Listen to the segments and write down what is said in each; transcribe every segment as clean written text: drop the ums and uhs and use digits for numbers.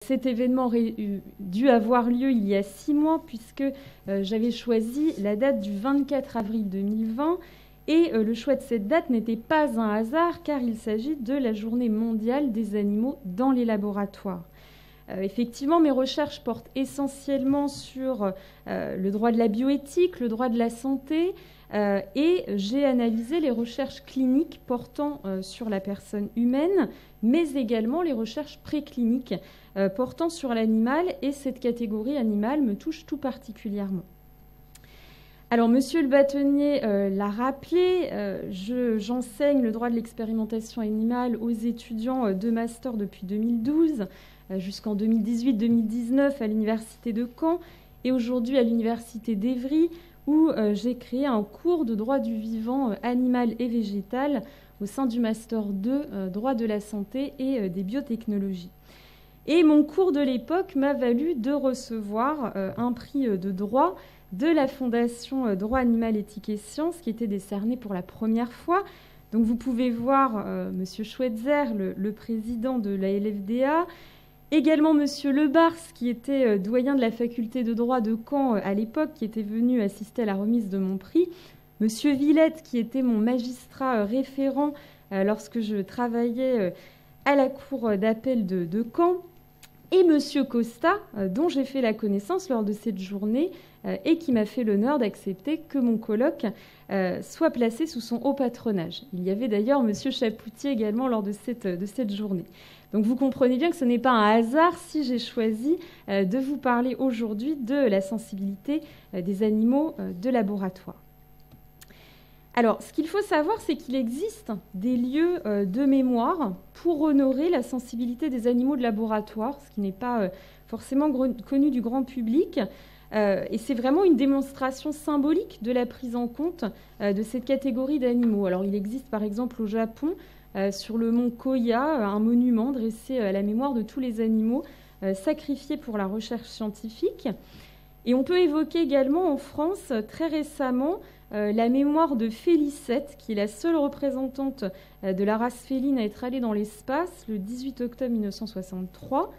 Cet événement aurait dû avoir lieu il y a 6 mois, puisque j'avais choisi la date du 24 avril 2020. Et le choix de cette date n'était pas un hasard, car il s'agit de la journée mondiale des animaux dans les laboratoires. Effectivement, mes recherches portent essentiellement sur le droit de la bioéthique, le droit de la santé, et j'ai analysé les recherches cliniques portant sur la personne humaine, mais également les recherches précliniques portant sur l'animal, et cette catégorie animale me touche tout particulièrement. Alors, Monsieur le bâtonnier l'a rappelé, j'enseigne le droit de l'expérimentation animale aux étudiants de master depuis 2012, jusqu'en 2018-2019 à l'université de Caen, et aujourd'hui à l'université d'Évry, où j'ai créé un cours de droit du vivant animal et végétal au sein du Master 2, droit de la santé et des biotechnologies. Et mon cours de l'époque m'a valu de recevoir un prix de droit de la Fondation Droit Animal, Éthique et Sciences, qui était décerné pour la première fois. Donc vous pouvez voir Monsieur Schweitzer, le président de la LFDA, également Monsieur Lebars, qui était doyen de la faculté de droit de Caen à l'époque, qui était venu assister à la remise de mon prix, Monsieur Villette, qui était mon magistrat référent lorsque je travaillais à la cour d'appel de Caen, et Monsieur Costa, dont j'ai fait la connaissance lors de cette journée et qui m'a fait l'honneur d'accepter que mon colloque soit placé sous son haut patronage. Il y avait d'ailleurs Monsieur Chapoutier également lors de cette journée. Donc vous comprenez bien que ce n'est pas un hasard si j'ai choisi de vous parler aujourd'hui de la sensibilité des animaux de laboratoire. Alors, ce qu'il faut savoir, c'est qu'il existe des lieux de mémoire pour honorer la sensibilité des animaux de laboratoire, ce qui n'est pas forcément connu du grand public. Et c'est vraiment une démonstration symbolique de la prise en compte de cette catégorie d'animaux. Alors, il existe par exemple au Japon, sur le mont Koya, un monument dressé à la mémoire de tous les animaux sacrifiés pour la recherche scientifique. Et on peut évoquer également en France, très récemment, la mémoire de Félicette, qui est la seule représentante de la race féline à être allée dans l'espace le 18 octobre 1963.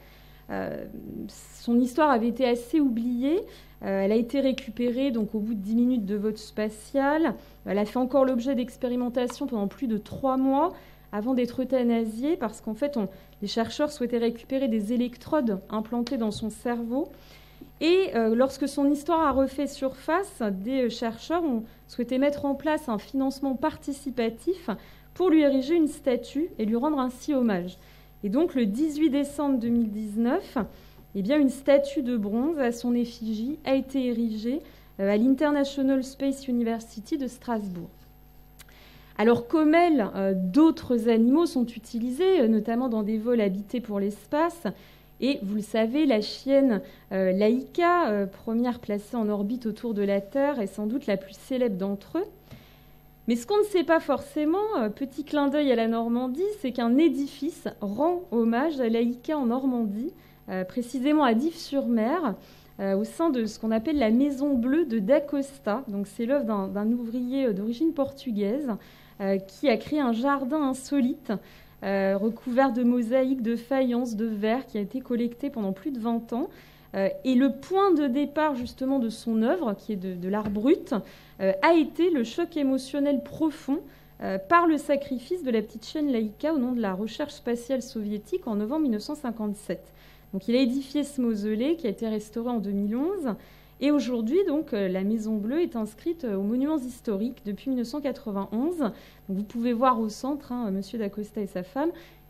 Son histoire avait été assez oubliée. Elle a été récupérée donc, au bout de 10 minutes de vol spatial. Elle a fait encore l'objet d'expérimentations pendant plus de 3 mois avant d'être euthanasiée, parce qu'en fait, les chercheurs souhaitaient récupérer des électrodes implantées dans son cerveau. Et lorsque son histoire a refait surface, des chercheurs ont souhaité mettre en place un financement participatif pour lui ériger une statue et lui rendre ainsi hommage. Et donc, le 18 décembre 2019, eh bien, une statue de bronze à son effigie a été érigée à l'International Space University de Strasbourg. Alors, comme elle, d'autres animaux sont utilisés, notamment dans des vols habités pour l'espace. Et vous le savez, la chienne Laika, première placée en orbite autour de la Terre, est sans doute la plus célèbre d'entre eux. Mais ce qu'on ne sait pas forcément, petit clin d'œil à la Normandie, c'est qu'un édifice rend hommage à Laika en Normandie, précisément à Dives-sur-Mer, au sein de ce qu'on appelle la Maison Bleue de D'Acosta. Donc c'est l'œuvre d'un ouvrier d'origine portugaise qui a créé un jardin insolite recouvert de mosaïques, de faïences, de verre, qui a été collecté pendant plus de 20 ans. Et le point de départ justement de son œuvre, qui est de l'art brut, a été le choc émotionnel profond par le sacrifice de la petite chienne Laïka au nom de la recherche spatiale soviétique en novembre 1957. Donc il a édifié ce mausolée qui a été restauré en 2011. Et aujourd'hui, donc, la Maison Bleue est inscrite aux monuments historiques depuis 1991. Donc, vous pouvez voir au centre Monsieur D'Acosta et sa femme.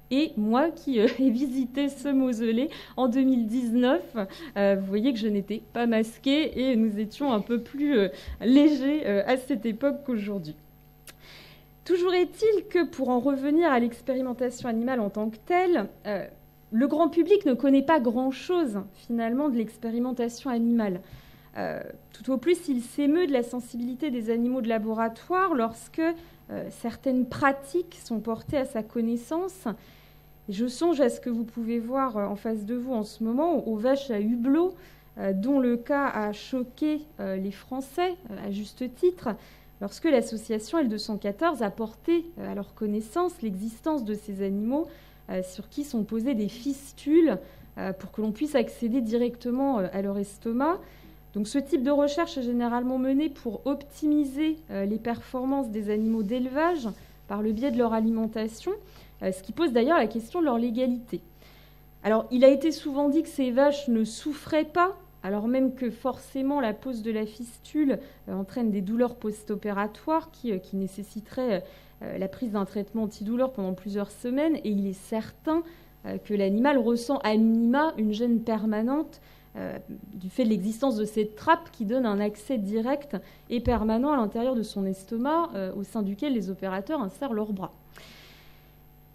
Et moi qui ai visité ce mausolée en 2019, vous voyez que je n'étais pas masquée et nous étions un peu plus légers à cette époque qu'aujourd'hui. Toujours est-il que pour en revenir à l'expérimentation animale en tant que telle, le grand public ne connaît pas grand-chose finalement de l'expérimentation animale. Tout au plus, il s'émeut de la sensibilité des animaux de laboratoire lorsque certaines pratiques sont portées à sa connaissance. Et je songe à ce que vous pouvez voir en face de vous en ce moment, aux vaches à hublot, dont le cas a choqué les Français, à juste titre, lorsque l'association L214 a porté à leur connaissance l'existence de ces animaux sur qui sont posées des fistules pour que l'on puisse accéder directement à leur estomac. Donc ce type de recherche est généralement mené pour optimiser les performances des animaux d'élevage par le biais de leur alimentation, ce qui pose d'ailleurs la question de leur légalité. Alors il a été souvent dit que ces vaches ne souffraient pas, alors même que forcément la pose de la fistule entraîne des douleurs post-opératoires qui nécessiteraient la prise d'un traitement antidouleur pendant plusieurs semaines, et il est certain que l'animal ressent à minima une gêne permanente du fait de l'existence de cette trappe qui donne un accès direct et permanent à l'intérieur de son estomac au sein duquel les opérateurs insèrent leurs bras.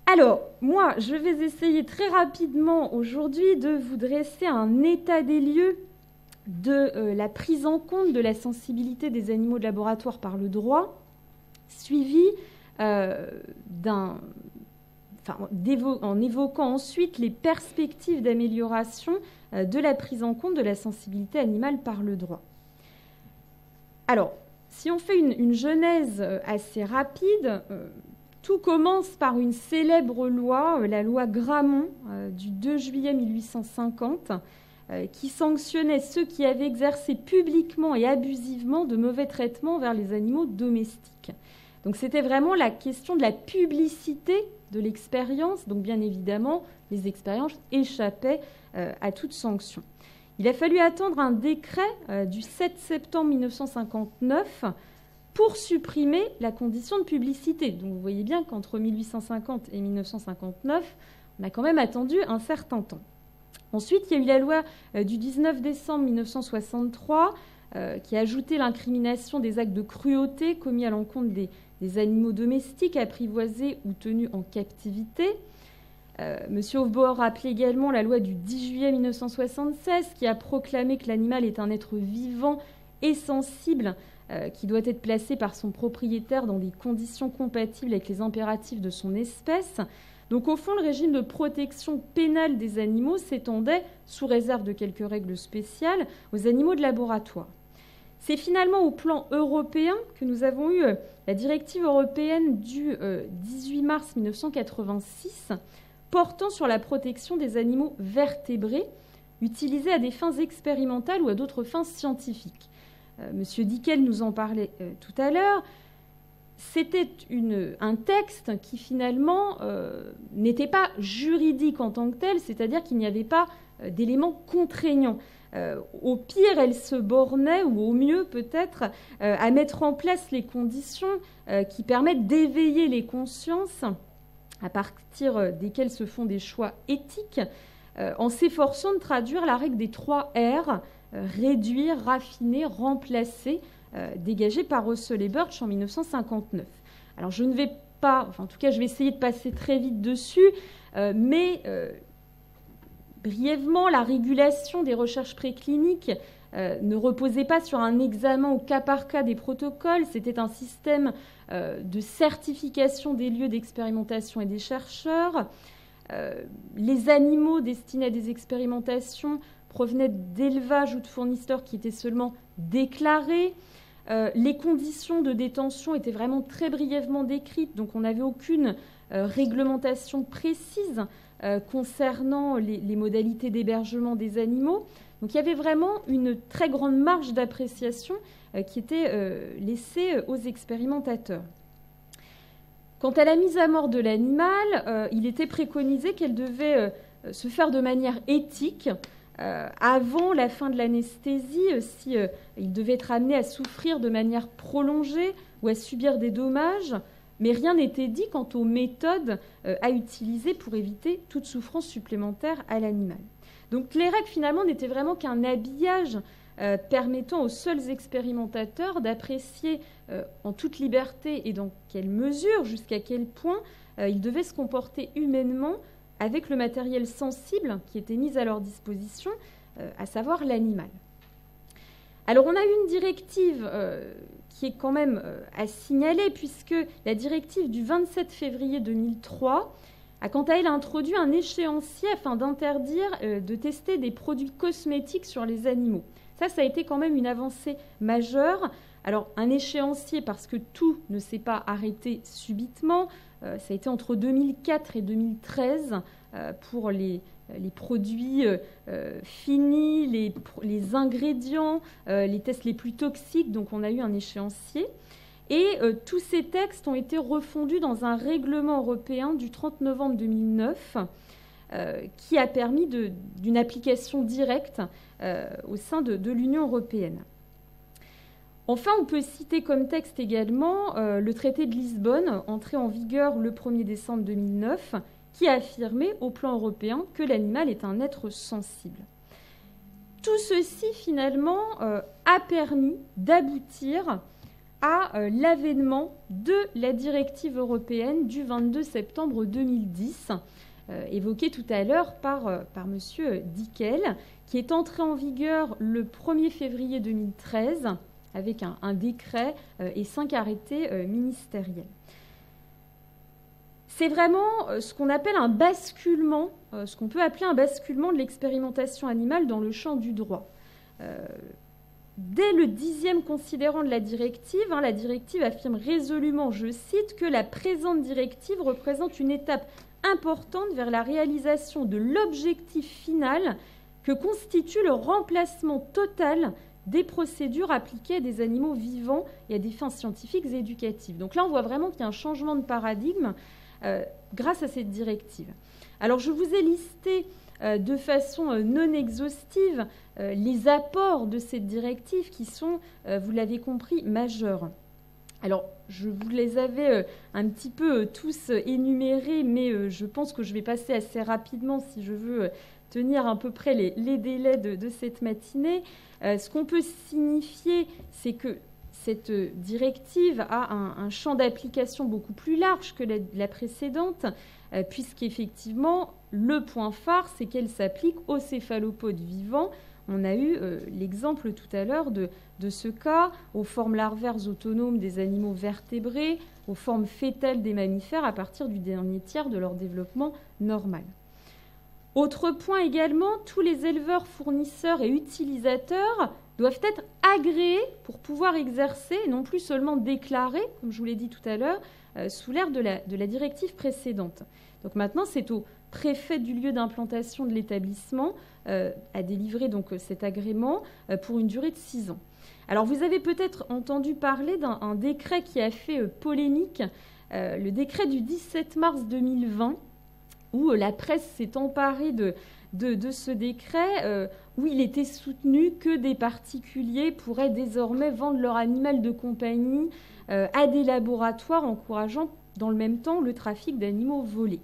Alors, moi, je vais essayer très rapidement aujourd'hui de vous dresser un état des lieux de la prise en compte de la sensibilité des animaux de laboratoire par le droit, suivi en évoquant ensuite les perspectives d'amélioration de la prise en compte de la sensibilité animale par le droit. Alors, si on fait une genèse assez rapide, tout commence par une célèbre loi, la loi Grammont du 2 juillet 1850, qui sanctionnait ceux qui avaient exercé publiquement et abusivement de mauvais traitements vers les animaux domestiques. Donc c'était vraiment la question de la publicité de l'expérience. Donc bien évidemment, les expériences échappaient à toute sanction. Il a fallu attendre un décret du 7 septembre 1959 pour supprimer la condition de publicité. Donc vous voyez bien qu'entre 1850 et 1959, on a quand même attendu un certain temps. Ensuite, il y a eu la loi du 19 décembre 1963 qui a ajouté l'incrimination des actes de cruauté commis à l'encontre des animaux domestiques apprivoisés ou tenus en captivité. Monsieur Hofbauer rappelait également la loi du 10 juillet 1976 qui a proclamé que l'animal est un être vivant et sensible qui doit être placé par son propriétaire dans des conditions compatibles avec les impératifs de son espèce. Donc au fond, le régime de protection pénale des animaux s'étendait, sous réserve de quelques règles spéciales, aux animaux de laboratoire. C'est finalement au plan européen que nous avons eu la directive européenne du 18 mars 1986 portant sur la protection des animaux vertébrés utilisés à des fins expérimentales ou à d'autres fins scientifiques. Monsieur Dickel nous en parlait tout à l'heure. C'était un texte qui finalement n'était pas juridique en tant que tel, c'est-à-dire qu'il n'y avait pas d'éléments contraignants. Au pire, elle se bornait, ou au mieux peut-être, à mettre en place les conditions qui permettent d'éveiller les consciences à partir desquelles se font des choix éthiques, en s'efforçant de traduire la règle des 3 R, réduire, raffiner, remplacer, dégagée par Russell et Birch en 1959. Alors je ne vais pas, enfin en tout cas je vais essayer de passer très vite dessus, mais brièvement, la régulation des recherches précliniques ne reposait pas sur un examen au cas par cas des protocoles, c'était un système de certification des lieux d'expérimentation et des chercheurs. Les animaux destinés à des expérimentations provenaient d'élevage ou de fournisseurs qui étaient seulement déclarés. Les conditions de détention étaient vraiment très brièvement décrites, donc on n'avait aucune réglementation précise concernant les modalités d'hébergement des animaux. Donc il y avait vraiment une très grande marge d'appréciation qui était laissée aux expérimentateurs. Quant à la mise à mort de l'animal, il était préconisé qu'elle devait se faire de manière éthique, avant la fin de l'anesthésie, si il devait être amené à souffrir de manière prolongée ou à subir des dommages, mais rien n'était dit quant aux méthodes à utiliser pour éviter toute souffrance supplémentaire à l'animal. Donc les règles finalement n'étaient vraiment qu'un habillage permettant aux seuls expérimentateurs d'apprécier en toute liberté et dans quelle mesure, jusqu'à quel point ils devaient se comporter humainement avec le matériel sensible qui était mis à leur disposition, à savoir l'animal. Alors on a eu une directive qui est quand même à signaler, puisque la directive du 27 février 2003 a quant à elle introduit un échéancier afin d'interdire de tester des produits cosmétiques sur les animaux. Ça a été quand même une avancée majeure. Alors un échéancier parce que tout ne s'est pas arrêté subitement. Ça a été entre 2004 et 2013 pour les les produits finis, les ingrédients, les tests les plus toxiques. Donc on a eu un échéancier. Et tous ces textes ont été refondus dans un règlement européen du 30 novembre 2009 qui a permis d'une application directe au sein de l'Union européenne. Enfin, on peut citer comme texte également le traité de Lisbonne, entré en vigueur le 1er décembre 2009, qui a affirmé au plan européen que l'animal est un être sensible. Tout ceci, finalement, a permis d'aboutir à l'avènement de la directive européenne du 22 septembre 2010, évoquée tout à l'heure par M. Dickel, qui est entrée en vigueur le 1er février 2013, avec un décret et 5 arrêtés ministériels. C'est vraiment ce qu'on appelle un basculement, ce qu'on peut appeler un basculement de l'expérimentation animale dans le champ du droit. Dès le 10e considérant de la directive affirme résolument, je cite, que la présente directive représente une étape importante vers la réalisation de l'objectif final que constitue le remplacement total des procédures appliquées à des animaux vivants et à des fins scientifiques et éducatives. Donc là, on voit vraiment qu'il y a un changement de paradigme grâce à cette directive. Alors, je vous ai listé de façon non exhaustive les apports de cette directive qui sont, vous l'avez compris, majeurs. Alors, je vous les avais un petit peu tous énumérés, mais je pense que je vais passer assez rapidement si je veux tenir à peu près les délais de cette matinée. Ce qu'on peut signifier, c'est que cette directive a un champ d'application beaucoup plus large que la précédente, puisqu'effectivement, le point phare, c'est qu'elle s'applique aux céphalopodes vivants. On a eu l'exemple tout à l'heure de ce cas aux formes larvaires autonomes des animaux vertébrés, aux formes fœtales des mammifères à partir du dernier tiers de leur développement normal. Autre point également, tous les éleveurs, fournisseurs et utilisateurs doivent être agréés pour pouvoir exercer, non plus seulement déclarés, comme je vous l'ai dit tout à l'heure, sous l'ère de la directive précédente. Donc maintenant, c'est au préfet du lieu d'implantation de l'établissement à délivrer donc cet agrément pour une durée de 6 ans. Alors vous avez peut-être entendu parler d'un décret qui a fait polémique, le décret du 17 mars 2020, où la presse s'est emparée de ce décret, où il était soutenu que des particuliers pourraient désormais vendre leur animal de compagnie à des laboratoires, encourageant dans le même temps le trafic d'animaux volés.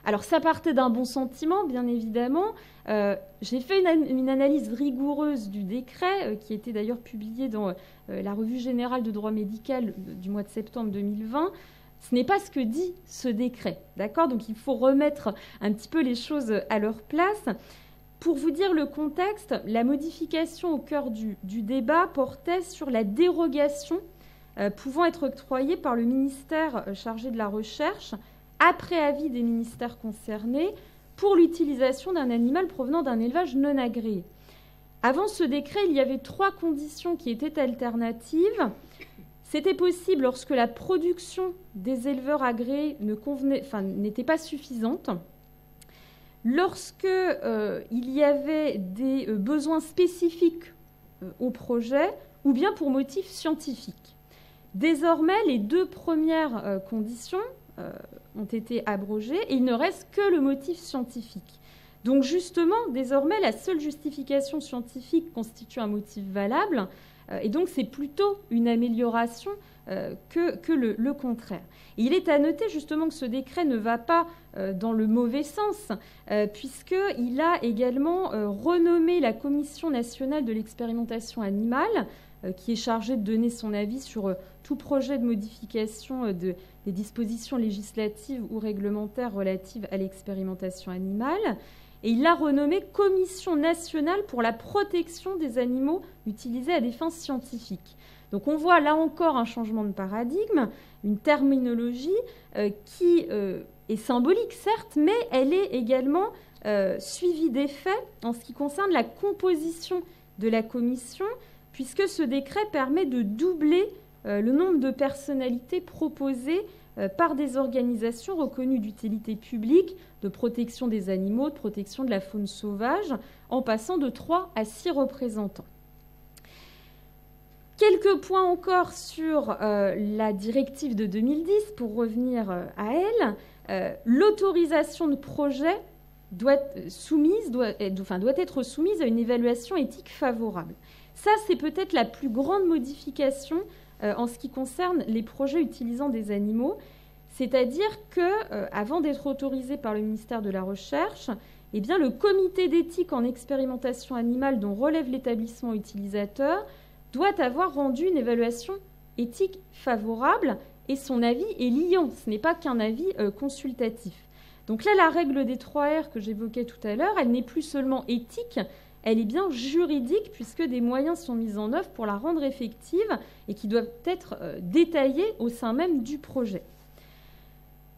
Alors ça partait d'un bon sentiment, bien évidemment. J'ai fait une analyse rigoureuse du décret, qui était d'ailleurs publié dans la Revue générale de droit médical du mois de septembre 2020. Ce n'est pas ce que dit ce décret, d'accord ? Donc il faut remettre un petit peu les choses à leur place. Pour vous dire le contexte, la modification au cœur du débat portait sur la dérogation pouvant être octroyée par le ministère chargé de la recherche, après avis des ministères concernés, pour l'utilisation d'un animal provenant d'un élevage non agréé. Avant ce décret, il y avait 3 conditions qui étaient alternatives. C'était possible lorsque la production des éleveurs agréés n'était pas suffisante, lorsque il y avait des besoins spécifiques au projet, ou bien pour motifs scientifiques. Désormais, les 2 premières conditions ont été abrogées et il ne reste que le motif scientifique. Donc justement, désormais, la seule justification scientifique constitue un motif valable. Et donc, c'est plutôt une amélioration que le contraire. Et il est à noter justement que ce décret ne va pas dans le mauvais sens, puisqu'il a également renommé la Commission nationale de l'expérimentation animale, qui est chargée de donner son avis sur tout projet de modification des dispositions législatives ou réglementaires relatives à l'expérimentation animale. Et il l'a renommée Commission nationale pour la protection des animaux utilisés à des fins scientifiques. Donc on voit là encore un changement de paradigme, une terminologie qui est symbolique certes, mais elle est également suivie des faits en ce qui concerne la composition de la commission, puisque ce décret permet de doubler le nombre de personnalités proposées par des organisations reconnues d'utilité publique, de protection des animaux, de protection de la faune sauvage, en passant de 3 à 6 représentants. Quelques points encore sur la directive de 2010, pour revenir à elle. L'autorisation de projet doit être soumise à une évaluation éthique favorable. Ça, c'est peut-être la plus grande modification en ce qui concerne les projets utilisant des animaux, c'est-à-dire qu'avant d'être autorisé par le ministère de la Recherche, eh bien, le comité d'éthique en expérimentation animale dont relève l'établissement utilisateur doit avoir rendu une évaluation éthique favorable et son avis est liant, ce n'est pas qu'un avis consultatif. Donc là, la règle des 3 R que j'évoquais tout à l'heure, elle n'est plus seulement éthique, elle est bien juridique puisque des moyens sont mis en œuvre pour la rendre effective et qui doivent être détaillés au sein même du projet.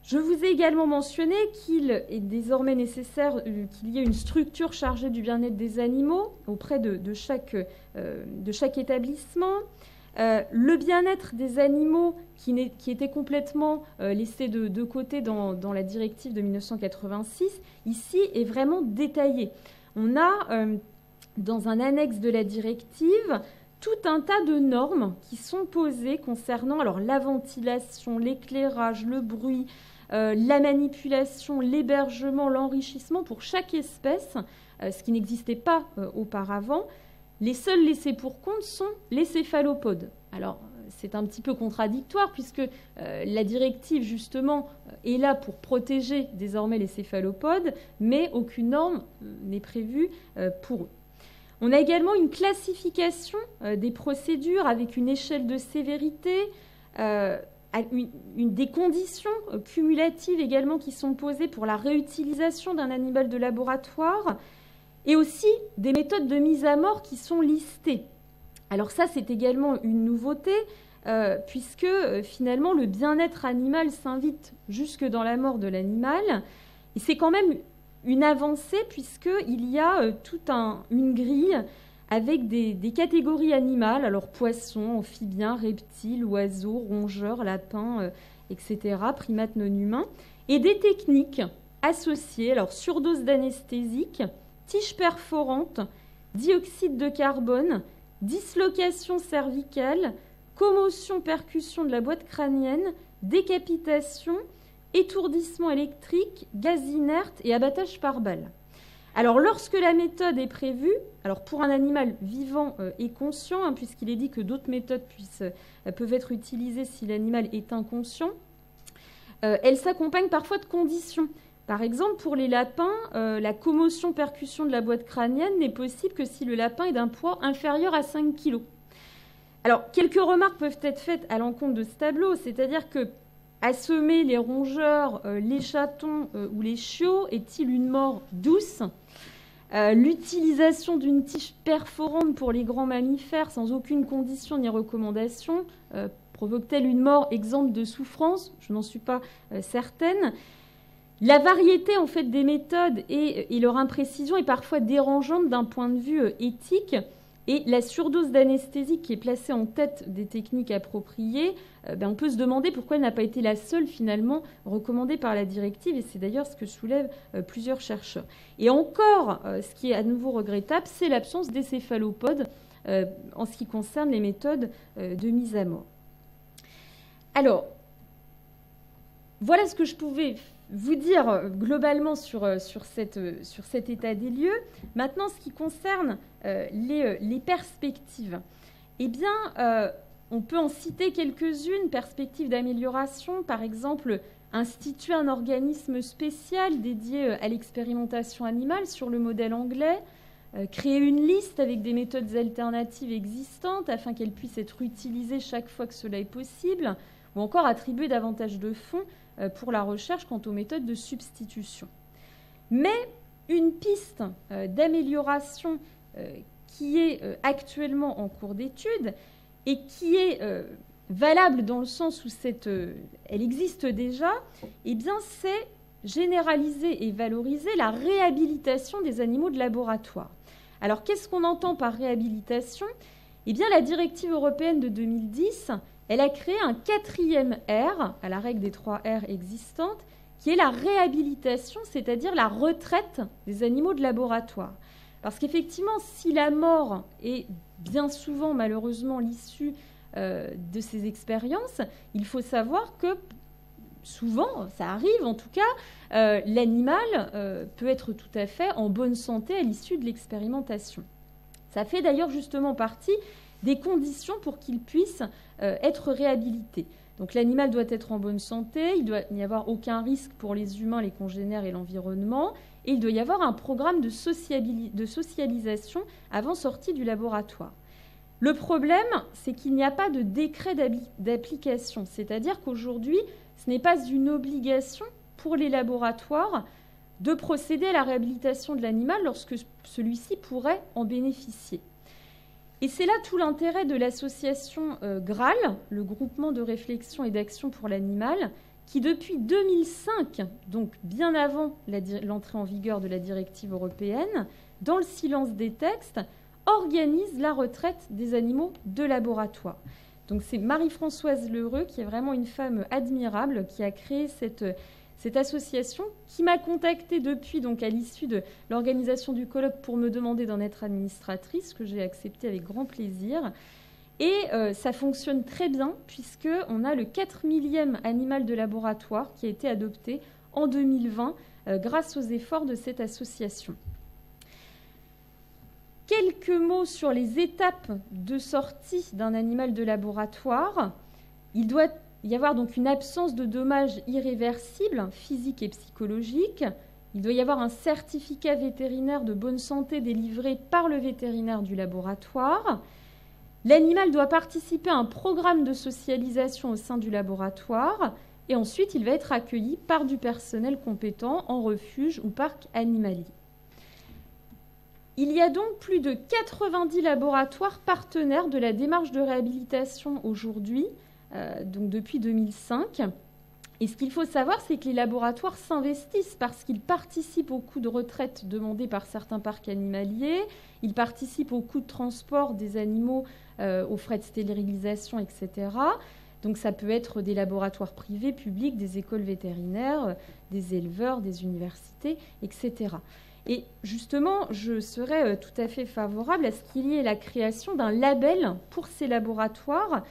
Je vous ai également mentionné qu'il est désormais nécessaire qu'il y ait une structure chargée du bien-être des animaux auprès de chaque établissement. Le bien-être des animaux qui était complètement laissé de côté dans la directive de 1986, ici est vraiment détaillé. On a, dans un annexe de la directive, tout un tas de normes qui sont posées concernant la ventilation, l'éclairage, le bruit, la manipulation, l'hébergement, l'enrichissement pour chaque espèce, ce qui n'existait pas auparavant. Les seuls laissés pour compte sont les céphalopodes. Alors, c'est un petit peu contradictoire puisque la directive, justement, est là pour protéger désormais les céphalopodes, mais aucune norme n'est prévue pour eux. On a également une classification des procédures avec une échelle de sévérité, des conditions cumulatives également qui sont posées pour la réutilisation d'un animal de laboratoire, et aussi des méthodes de mise à mort qui sont listées. Alors ça, c'est également une nouveauté, puisque finalement, le bien-être animal s'invite jusque dans la mort de l'animal. Et c'est quand même une avancée, puisqu'il y a toute une grille avec des catégories animales, alors poissons, amphibiens, reptiles, oiseaux, rongeurs, lapins, etc., primates non humains, et des techniques associées, alors surdose d'anesthésique, tige perforante, dioxyde de carbone, dislocation cervicale, commotion, percussion de la boîte crânienne, décapitation, étourdissement électrique, gaz inerte et abattage par balle. Alors, lorsque la méthode est prévue, alors pour un animal vivant et conscient, puisqu'il est dit que d'autres méthodes peuvent être utilisées si l'animal est inconscient, elle s'accompagne parfois de conditions. Par exemple, pour les lapins, la commotion-percussion de la boîte crânienne n'est possible que si le lapin est d'un poids inférieur à 5 kg. Alors, quelques remarques peuvent être faites à l'encontre de ce tableau, c'est-à-dire que assommer les rongeurs, les chatons ou les chiots est-il une mort douce ? L'utilisation d'une tige perforante pour les grands mammifères sans aucune condition ni recommandation provoque-t-elle une mort exempte de souffrance ? Je n'en suis pas certaine. La variété en fait des méthodes et leur imprécision est parfois dérangeante d'un point de vue éthique. Et la surdose d'anesthésie qui est placée en tête des techniques appropriées, on peut se demander pourquoi elle n'a pas été la seule finalement recommandée par la directive, et c'est d'ailleurs ce que soulèvent plusieurs chercheurs. Et encore, ce qui est à nouveau regrettable, c'est l'absence des céphalopodes en ce qui concerne les méthodes de mise à mort. Alors, voilà ce que je pouvais vous dire globalement sur cet état des lieux. Maintenant, ce qui concerne les perspectives, eh bien, on peut en citer quelques-unes. Perspectives d'amélioration, par exemple, instituer un organisme spécial dédié à l'expérimentation animale sur le modèle anglais, créer une liste avec des méthodes alternatives existantes afin qu'elles puissent être utilisées chaque fois que cela est possible, ou encore attribuer davantage de fonds pour la recherche quant aux méthodes de substitution. Mais une piste d'amélioration qui est actuellement en cours d'étude et qui est valable dans le sens où elle existe déjà, eh bien, c'est généraliser et valoriser la réhabilitation des animaux de laboratoire. Alors, qu'est-ce qu'on entend par réhabilitation ? Eh bien, la directive européenne de 2010 elle a créé un 4e R, à la règle des 3 R existantes, qui est la réhabilitation, c'est-à-dire la retraite des animaux de laboratoire. Parce qu'effectivement, si la mort est bien souvent, malheureusement, l'issue de ces expériences, il faut savoir que souvent, ça arrive en tout cas, l'animal peut être tout à fait en bonne santé à l'issue de l'expérimentation. Ça fait d'ailleurs justement partie des conditions pour qu'il puisse être réhabilité. Donc l'animal doit être en bonne santé, il ne doit n'y avoir aucun risque pour les humains, les congénères et l'environnement, et il doit y avoir un programme de socialisation avant sortie du laboratoire. Le problème, c'est qu'il n'y a pas de décret d'application, c'est-à-dire qu'aujourd'hui, ce n'est pas une obligation pour les laboratoires de procéder à la réhabilitation de l'animal lorsque celui-ci pourrait en bénéficier. Et c'est là tout l'intérêt de l'association GRAL, le groupement de réflexion et d'action pour l'animal, qui depuis 2005, donc bien avant l'entrée en vigueur de la directive européenne, dans le silence des textes, organise la retraite des animaux de laboratoire. Donc c'est Marie-Françoise Lheureux, qui est vraiment une femme admirable, qui a créé cette association, qui m'a contactée depuis, donc à l'issue de l'organisation du colloque, pour me demander d'en être administratrice, que j'ai accepté avec grand plaisir. Et ça fonctionne très bien, puisqu'on a le 4000e animal de laboratoire qui a été adopté en 2020 grâce aux efforts de cette association. Quelques mots sur les étapes de sortie d'un animal de laboratoire. Il doit y avoir donc une absence de dommages irréversibles, physiques et psychologiques. Il doit y avoir un certificat vétérinaire de bonne santé délivré par le vétérinaire du laboratoire. L'animal doit participer à un programme de socialisation au sein du laboratoire et ensuite il va être accueilli par du personnel compétent en refuge ou parc animalier. Il y a donc plus de 90 laboratoires partenaires de la démarche de réhabilitation aujourd'hui, donc depuis 2005. Et ce qu'il faut savoir, c'est que les laboratoires s'investissent parce qu'ils participent aux coûts de retraite demandés par certains parcs animaliers, ils participent aux coûts de transport des animaux, aux frais de stérilisation, etc. Donc ça peut être des laboratoires privés, publics, des écoles vétérinaires, des éleveurs, des universités, etc. Et justement, je serais tout à fait favorable à ce qu'il y ait la création d'un label pour ces laboratoires,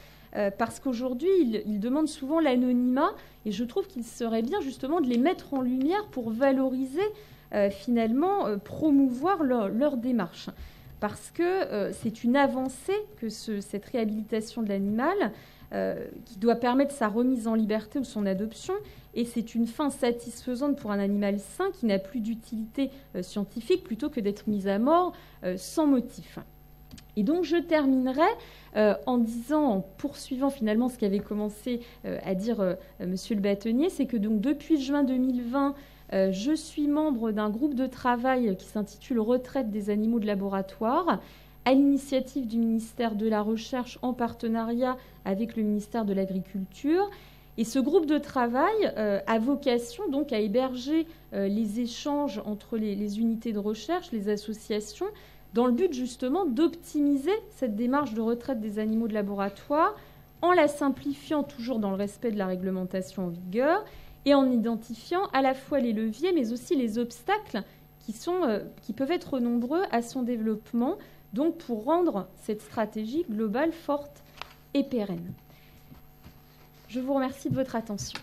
parce qu'aujourd'hui, ils demandent souvent l'anonymat, et je trouve qu'il serait bien justement de les mettre en lumière pour valoriser, finalement, promouvoir leur démarche. Parce que c'est une avancée que cette réhabilitation de l'animal, qui doit permettre sa remise en liberté ou son adoption, et c'est une fin satisfaisante pour un animal sain qui n'a plus d'utilité scientifique plutôt que d'être mis à mort sans motif. Et donc je terminerai en poursuivant finalement ce qu'avait commencé à dire Monsieur le bâtonnier, c'est que donc depuis juin 2020, je suis membre d'un groupe de travail qui s'intitule « Retraite des animaux de laboratoire », à l'initiative du ministère de la Recherche en partenariat avec le ministère de l'Agriculture. Et ce groupe de travail a vocation donc à héberger les échanges entre les unités de recherche, les associations, dans le but justement d'optimiser cette démarche de retraite des animaux de laboratoire en la simplifiant toujours dans le respect de la réglementation en vigueur et en identifiant à la fois les leviers mais aussi les obstacles qui peuvent être nombreux à son développement, donc pour rendre cette stratégie globale forte et pérenne. Je vous remercie de votre attention.